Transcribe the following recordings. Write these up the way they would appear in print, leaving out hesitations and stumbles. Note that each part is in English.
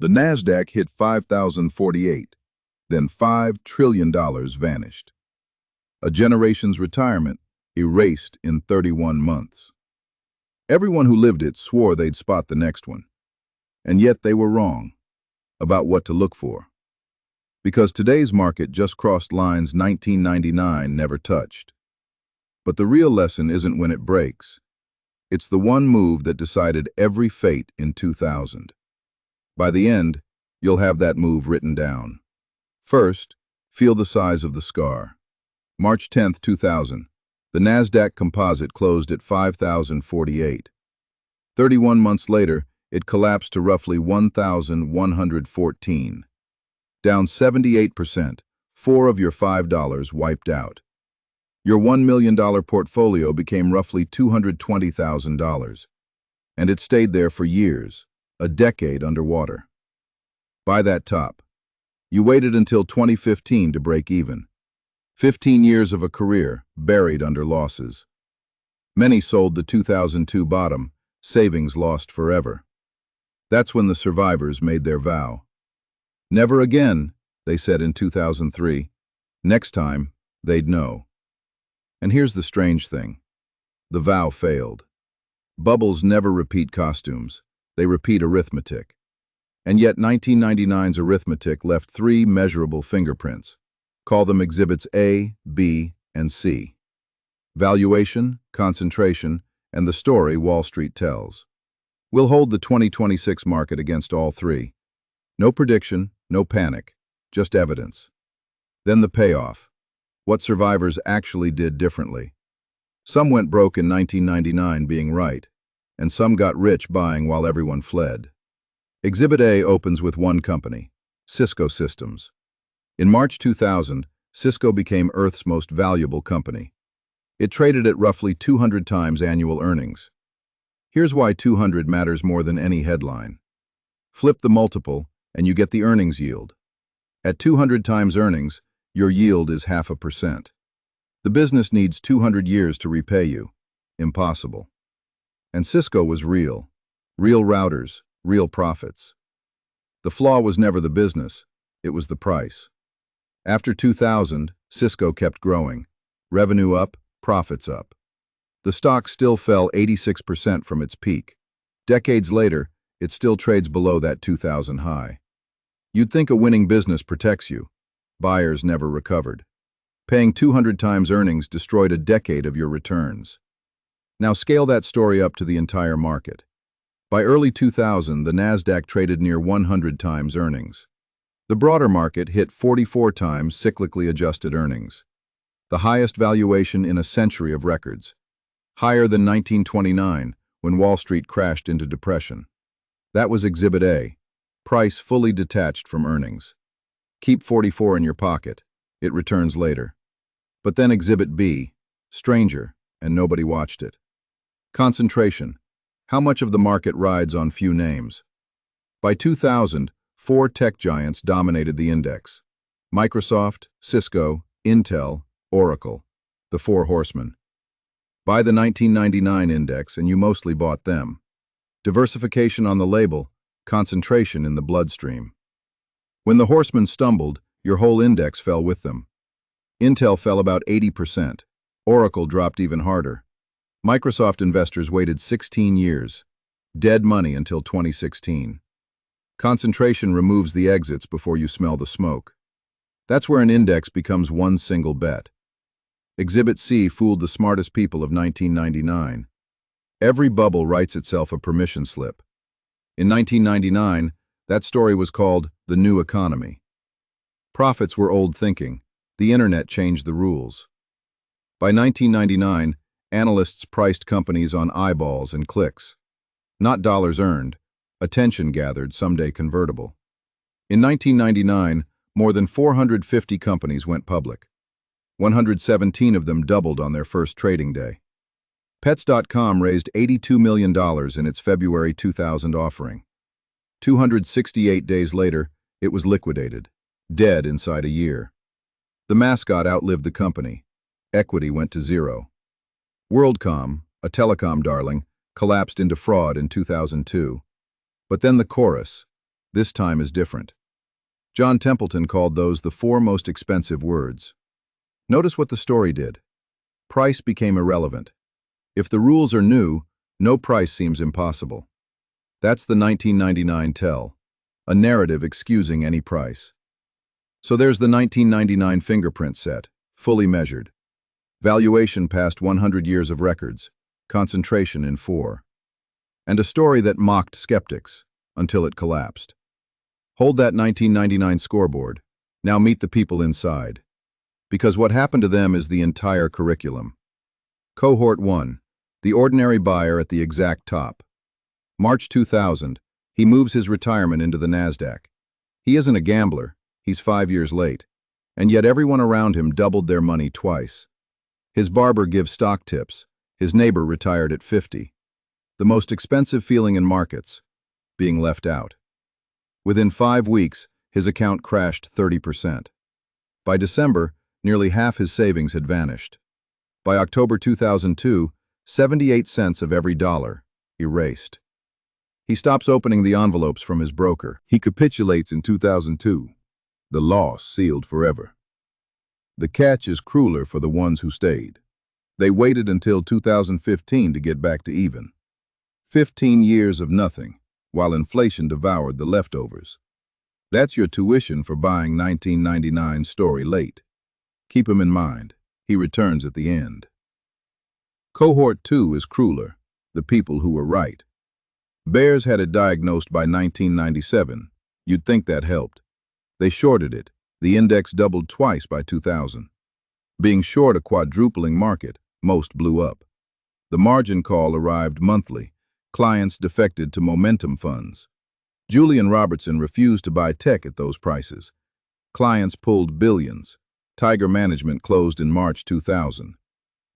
The NASDAQ hit 5,048, then $5 trillion vanished. A generation's retirement erased in 31 months. Everyone who lived it swore they'd spot the next one. And yet they were wrong about what to look for. Because today's market just crossed lines 1999 never touched. But the real lesson isn't when it breaks. It's the one move that decided every fate in 2000. By the end, you'll have that move written down. First, feel the size of the scar. March 10, 2000, the NASDAQ Composite closed at 5,048. 31 months later, it collapsed to roughly 1,114. Down 78%, $4 of your $5 wiped out. Your $1 million portfolio became roughly $220,000. And it stayed there for years, a decade underwater. Buy that top. You waited until 2015 to break even. 15 years of a career buried under losses. Many sold the 2002 bottom, savings lost forever. That's when the survivors made their vow. Never again, they said in 2003. Next time, they'd know. And here's the strange thing. The vow failed. Bubbles never repeat costumes. They repeat arithmetic. And yet 1999's arithmetic left 3 measurable fingerprints. Call them exhibits A, B, and C. Valuation, concentration, and the story Wall Street tells. We'll hold the 2026 market against all 3. No prediction, no panic, just evidence. Then the payoff. What survivors actually did differently. Some went broke in 1999 being right, and some got rich buying while everyone fled. Exhibit A opens with one company, Cisco Systems. In March 2000, Cisco became Earth's most valuable company. It traded at roughly 200 times annual earnings. Here's why 200 matters more than any headline. Flip the multiple, and you get the earnings yield. At 200 times earnings, your yield is 0.5%. The business needs 200 years to repay you. Impossible. And Cisco was real. Real routers, real profits. The flaw was never the business, it was the price. After 2000, Cisco kept growing. Revenue up, profits up. The stock still fell 86% from its peak. Decades later, it still trades below that 2000 high. You'd think a winning business protects you. Buyers never recovered. Paying 200 times earnings destroyed a decade of your returns. Now scale that story up to the entire market. By early 2000, the NASDAQ traded near 100 times earnings. The broader market hit 44 times cyclically adjusted earnings. The highest valuation in a century of records. Higher than 1929, when Wall Street crashed into depression. That was Exhibit A, price fully detached from earnings. Keep 44 in your pocket, it returns later. But then Exhibit B, stranger, and nobody watched it. Concentration, how much of the market rides on few names? By 2000, 4 tech giants dominated the index. Microsoft, Cisco, Intel, Oracle, the 4 horsemen. Buy the 1999 index and you mostly bought them. Diversification on the label, concentration in the bloodstream. When the horsemen stumbled, your whole index fell with them. Intel fell about 80%. Oracle dropped even harder. Microsoft investors waited 16 years. Dead money until 2016. Concentration removes the exits before you smell the smoke. That's where an index becomes one single bet. Exhibit C fooled the smartest people of 1999. Every bubble writes itself a permission slip. In 1999, that story was called the new economy. Profits were old thinking. The internet changed the rules. By 1999, analysts priced companies on eyeballs and clicks. Not dollars earned, attention gathered, someday convertible. In 1999, more than 450 companies went public. 117 of them doubled on their first trading day. Pets.com raised $82 million in its February 2000 offering. 268 days later, it was liquidated, dead inside a year. The mascot outlived the company. Equity went to zero. WorldCom, a telecom darling, collapsed into fraud in 2002. But then the chorus. This time is different. John Templeton called those the four most expensive words. Notice what the story did. Price became irrelevant. If the rules are new, no price seems impossible. That's the 1999 tell, a narrative excusing any price. So there's the 1999 fingerprint set, fully measured. Valuation past 100 years of records, concentration in 4. And a story that mocked skeptics until it collapsed. Hold that 1999 scoreboard. Now meet the people inside. Because what happened to them is the entire curriculum. Cohort 1, the ordinary buyer at the exact top. March 2000, he moves his retirement into the NASDAQ. He isn't a gambler, he's 5 years late. And yet everyone around him doubled their money twice. His barber gives stock tips, his neighbor retired at 50. The most expensive feeling in markets, being left out. Within 5 weeks, his account crashed 30%. By December, nearly half his savings had vanished. By October 2002, 78 cents of every dollar erased. He stops opening the envelopes from his broker. He capitulates in 2002. The loss sealed forever. The catch is crueler for the ones who stayed. They waited until 2015 to get back to even. 15 years of nothing, while inflation devoured the leftovers. That's your tuition for buying 1999's story late. Keep him in mind. He returns at the end. Cohort 2 is crueler, the people who were right. Bears had it diagnosed by 1997. You'd think that helped. They shorted it. The index doubled twice by 2000. Being short a quadrupling market, most blew up. The margin call arrived monthly. Clients defected to momentum funds. Julian Robertson refused to buy tech at those prices. Clients pulled billions. Tiger Management closed in March 2000.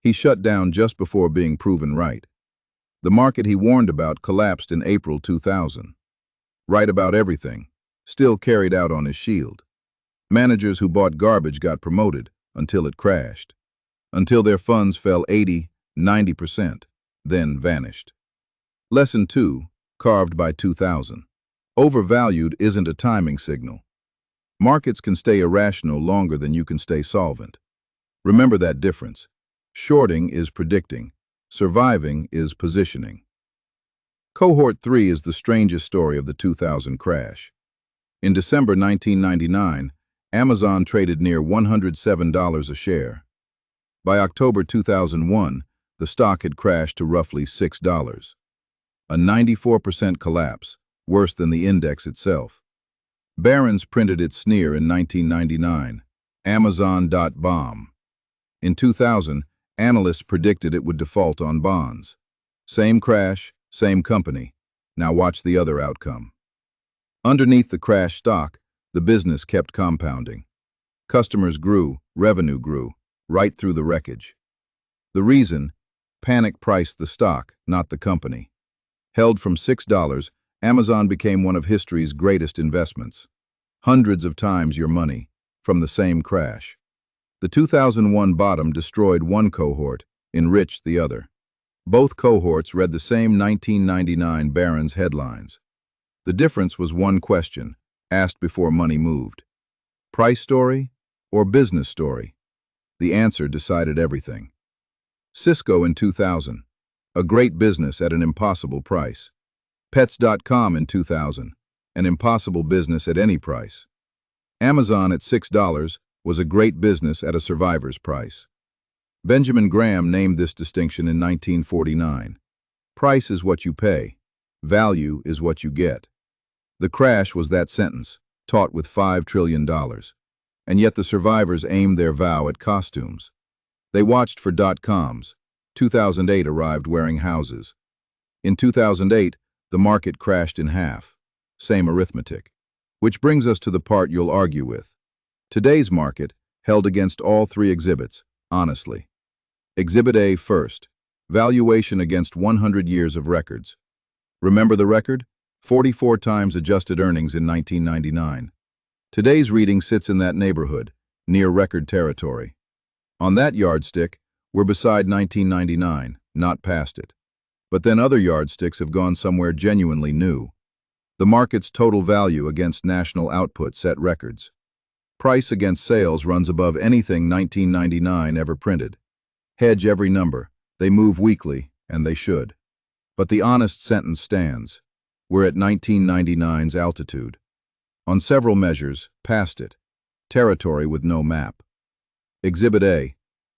He shut down just before being proven right. The market he warned about collapsed in April 2000. Right about everything, still carried out on his shield. Managers who bought garbage got promoted until it crashed. Until their funds fell 80, 90%, then vanished. Lesson 2, carved by 2000. Overvalued isn't a timing signal. Markets can stay irrational longer than you can stay solvent. Remember that difference. Shorting is predicting. Surviving is positioning. Cohort 3 is the strangest story of the 2000 crash. In December 1999, Amazon traded near $107 a share. By October 2001, the stock had crashed to roughly $6. A 94% collapse, worse than the index itself. Barron's printed its sneer in 1999, Amazon.bomb. In 2000, analysts predicted it would default on bonds. Same crash, same company. Now watch the other outcome. Underneath the crash stock, the business kept compounding. Customers grew, revenue grew, right through the wreckage. The reason? Panic priced the stock, not the company. Held from $6, Amazon became one of history's greatest investments. Hundreds of times your money, from the same crash. The 2001 bottom destroyed one cohort, enriched the other. Both cohorts read the same 1999 Barron's headlines. The difference was one question, asked before money moved. Price story or business story? The answer decided everything. Cisco in 2000, a great business at an impossible price. Pets.com in 2000, an impossible business at any price. Amazon at $6 was a great business at a survivor's price. Benjamin Graham named this distinction in 1949. Price is what you pay. Value is what you get. The crash was that sentence, taught with $5 trillion. And yet the survivors aimed their vow at costumes. They watched for .coms. 2008 arrived wearing houses. In 2008, the market crashed in half. Same arithmetic. Which brings us to the part you'll argue with. Today's market held against all three exhibits, honestly. Exhibit A first. Valuation against 100 years of records. Remember the record? 44 times adjusted earnings in 1999. Today's reading sits in that neighborhood, near record territory. On that yardstick, we're beside 1999, not past it. But then other yardsticks have gone somewhere genuinely new. The market's total value against national output set records. Price against sales runs above anything 1999 ever printed. Hedge every number. They move weekly, and they should. But the honest sentence stands. We're at 1999's altitude. On several measures, past it. Territory with no map. Exhibit A.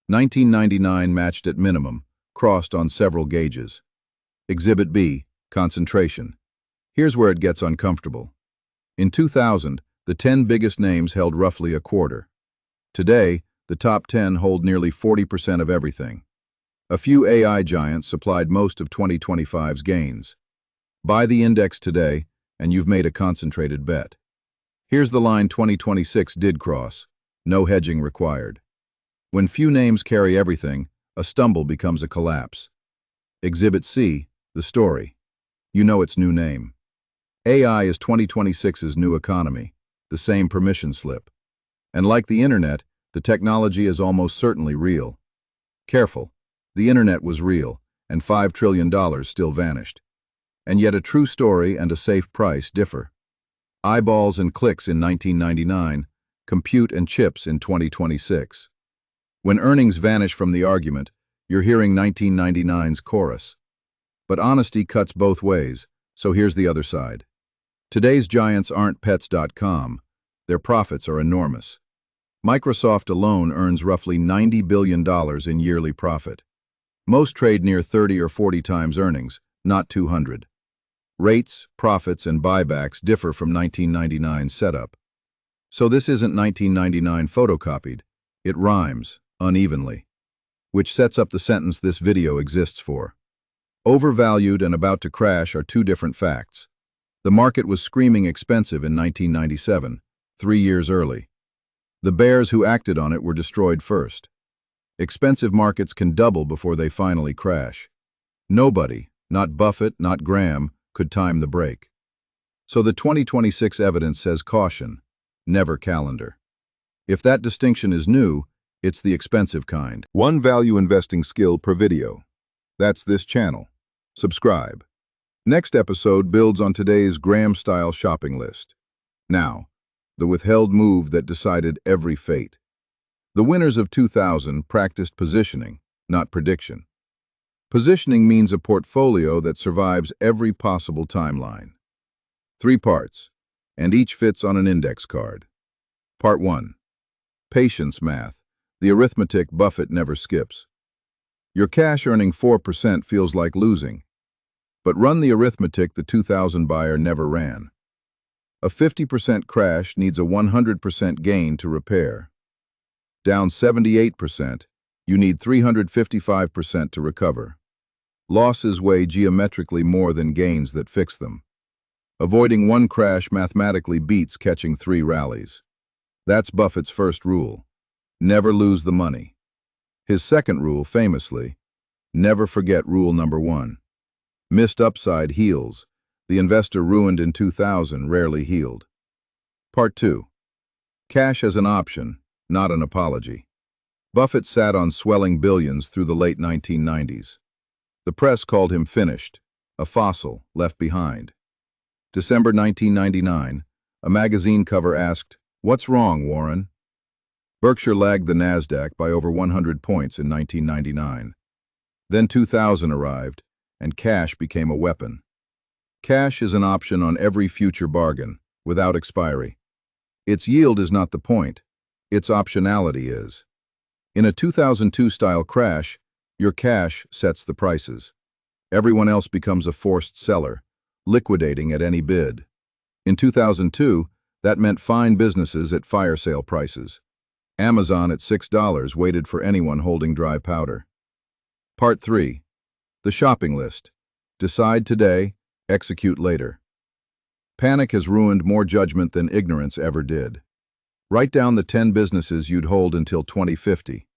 1999 matched at minimum, crossed on several gauges. Exhibit B. Concentration. Here's where it gets uncomfortable. In 2000, the 10 biggest names held roughly a quarter. Today, the top 10 hold nearly 40% of everything. A few AI giants supplied most of 2025's gains. Buy the index today, and you've made a concentrated bet. Here's the line 2026 did cross. No hedging required. When few names carry everything, a stumble becomes a collapse. Exhibit C, the story. You know its new name. AI is 2026's new economy, the same permission slip. And like the internet, the technology is almost certainly real. Careful, the internet was real, and $5 trillion still vanished. And yet a true story and a safe price differ. Eyeballs and clicks in 1999, compute and chips in 2026. When earnings vanish from the argument, you're hearing 1999's chorus. But honesty cuts both ways, so here's the other side. Today's giants aren't pets.com. Their profits are enormous. Microsoft alone earns roughly $90 billion in yearly profit. Most trade near 30 or 40 times earnings, not 200. Rates, profits, and buybacks differ from 1999's setup. So this isn't 1999 photocopied. It rhymes, unevenly. Which sets up the sentence this video exists for. Overvalued and about to crash are two different facts. The market was screaming expensive in 1997, 3 years early. The bears who acted on it were destroyed first. Expensive markets can double before they finally crash. Nobody, not Buffett, not Graham, could time the break. So the 2026 evidence says caution, never calendar. If that distinction is new, it's the expensive kind. One value investing skill per video. That's this channel. Subscribe. Next episode builds on today's Graham-style shopping list. Now, the withheld move that decided every fate. The winners of 2000 practiced positioning, not prediction. Positioning means a portfolio that survives every possible timeline. 3 parts, and each fits on an index card. Part 1. Patience math, the arithmetic Buffett never skips. Your cash earning 4% feels like losing. But run the arithmetic the 2000 buyer never ran. A 50% crash needs a 100% gain to repair. Down 78%, you need 355% to recover. Losses weigh geometrically more than gains that fix them. Avoiding one crash mathematically beats catching 3 rallies. That's Buffett's first rule. Never lose the money. His second rule, famously, never forget rule number 1. Missed upside heals. The investor ruined in 2000 rarely healed. Part 2. Cash as an option, not an apology. Buffett sat on swelling billions through the late 1990s. The press called him finished, a fossil left behind. December 1999, a magazine cover asked, "What's wrong, Warren?" Berkshire lagged the Nasdaq by over 100 points in 1999. Then 2000 arrived, and cash became a weapon. Cash is an option on every future bargain, without expiry. Its yield is not the point. Its optionality is. In a 2002-style crash, your cash sets the prices. Everyone else becomes a forced seller, liquidating at any bid. In 2002, that meant fine businesses at fire sale prices. Amazon at $6 waited for anyone holding dry powder. Part 3. The shopping list. Decide today, execute later. Panic has ruined more judgment than ignorance ever did. Write down the 10 businesses you'd hold until 2050.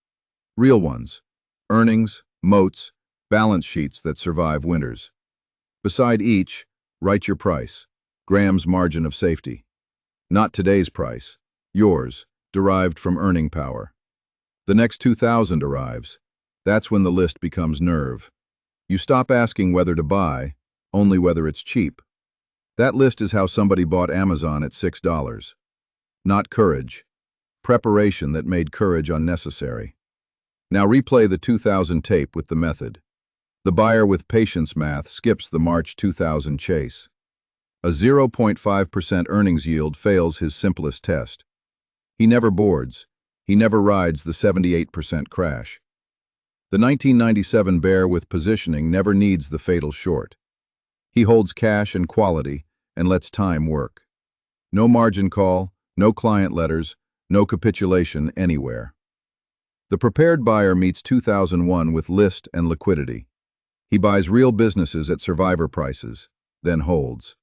Real ones. Earnings, moats, balance sheets that survive winters. Beside each, write your price, Graham's margin of safety. Not today's price, yours, derived from earning power. The next 2000 arrives. That's when the list becomes nerve. You stop asking whether to buy, only whether it's cheap. That list is how somebody bought Amazon at $6. Not courage. Preparation that made courage unnecessary. Now replay the 2000 tape with the method. The buyer with patience math skips the March 2000 chase. A 0.5% earnings yield fails his simplest test. He never boards. He never rides the 78% crash. The 1997 bear with positioning never needs the fatal short. He holds cash and quality and lets time work. No margin call, no client letters, no capitulation anywhere. The prepared buyer meets 2001 with list and liquidity. He buys real businesses at survivor prices, then holds.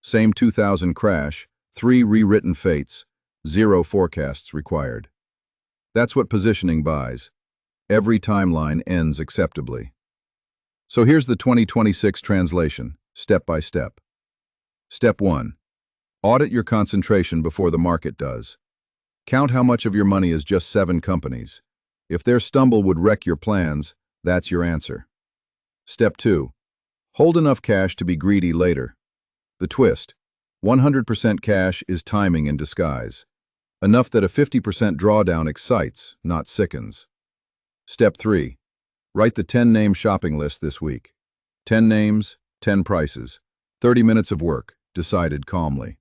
Same 2000 crash, 3 rewritten fates, 0 forecasts required. That's what positioning buys. Every timeline ends acceptably. So here's the 2026 translation, step by step. Step 1. Audit your concentration before the market does. Count how much of your money is just 7 companies. If their stumble would wreck your plans, that's your answer. Step 2. Hold enough cash to be greedy later. The twist: 100% cash is timing in disguise. Enough that a 50% drawdown excites, not sickens. Step 3. Write the 10-name shopping list this week. 10 names, 10 prices. 30 minutes of work, decided calmly.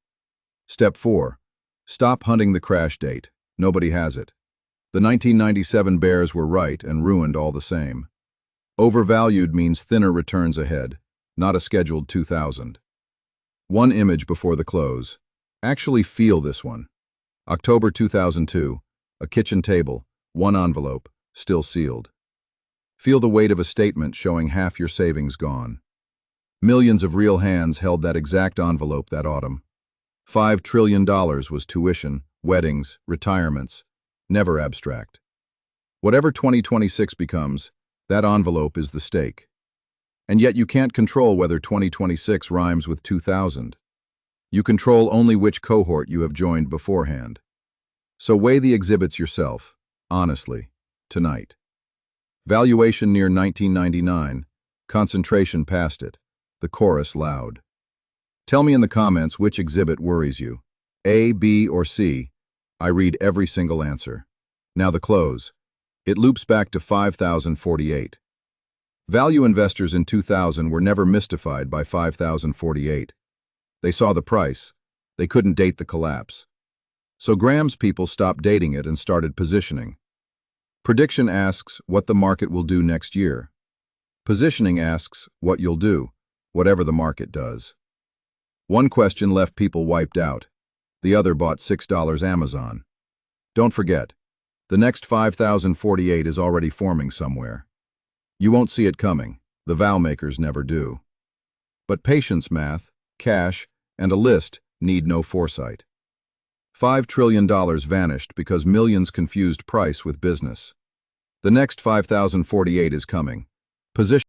Step 4. Stop hunting the crash date. Nobody has it. The 1997 bears were right and ruined all the same. Overvalued means thinner returns ahead, not a scheduled 2000. One image before the close. Actually feel this one. October 2002, a kitchen table, one envelope, still sealed. Feel the weight of a statement showing half your savings gone. Millions of real hands held that exact envelope that autumn. $5 trillion was tuition, weddings, retirements, never abstract. Whatever 2026 becomes, that envelope is the stake. And yet you can't control whether 2026 rhymes with 2000. You control only which cohort you have joined beforehand. So weigh the exhibits yourself, honestly, tonight. Valuation near 1999, concentration past it, the chorus loud. Tell me in the comments which exhibit worries you. A, B, or C. I read every single answer. Now the close. It loops back to 5048. Value investors in 2000 were never mystified by 5048. They saw the price. They couldn't date the collapse. So Graham's people stopped dating it and started positioning. Prediction asks what the market will do next year. Positioning asks what you'll do, whatever the market does. One question left people wiped out. The other bought $6 Amazon. Don't forget, the next 5048 is already forming somewhere. You won't see it coming. The vow makers never do. But patience math, cash, and a list need no foresight. $5 trillion vanished because millions confused price with business. The next 5048 is coming. Position